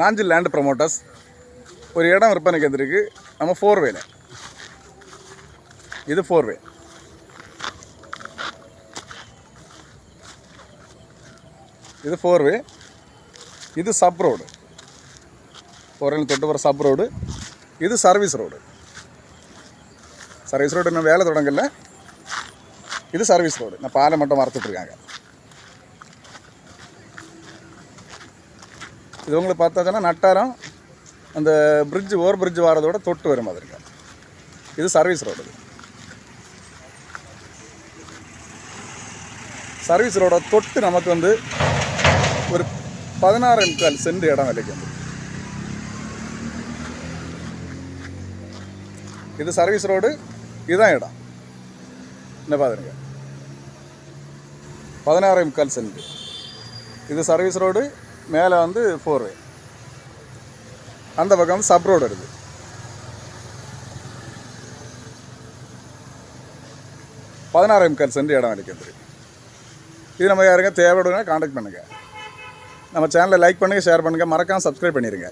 Nanjil land promoters ஒரு இடம் விற்பனைக்கு வந்திருக்கு. நம்ம 4 வேல, இது 4 வே. இது 4 வே. இது சப் ரோடு, 4 வேல தொட்டு வர சப் ரோடு. இது சர்வீஸ் ரோடு. சர்வீஸ் ரோடு இன்னும் வேலை தொடங்கல. இது சர்வீஸ் ரோடு. நான் பாலை மட்டும் மறந்துட்டுருக்காங்க. இது உங்களுக்கு பார்த்தாச்சுன்னா நட்டாரம் அந்த பிரிட்ஜ் ஓவர் பிரிட்ஜ் வரதோட தொட்டு வரும் மாதிரி இருக்கு. இது சர்வீஸ் ரோடு. சர்வீஸ் ரோட தொட்டு நமக்கு வந்து ஒரு 16.25 சென்ட் இடம் விலைக்கு வந்து. இது சர்வீஸ் ரோடு, இதுதான் இடம். என்ன பாருங்க, 16.25 சென்ட். இது சர்வீஸ் ரோடு, மேலே வந்து 4 வே. அந்த பக்கம் வந்து சப் ரோடு இருக்குது. 16.25 சென்ட் இடம் அளிக்கிறது. இது நம்ம யாருங்க தேவைப்படுனா கான்டாக்ட் பண்ணுங்கள். நம்ம சேனலை லைக் பண்ணுங்கள், ஷேர் பண்ணுங்கள், மறக்காமல் சப்ஸ்கிரைப் பண்ணிடுங்க.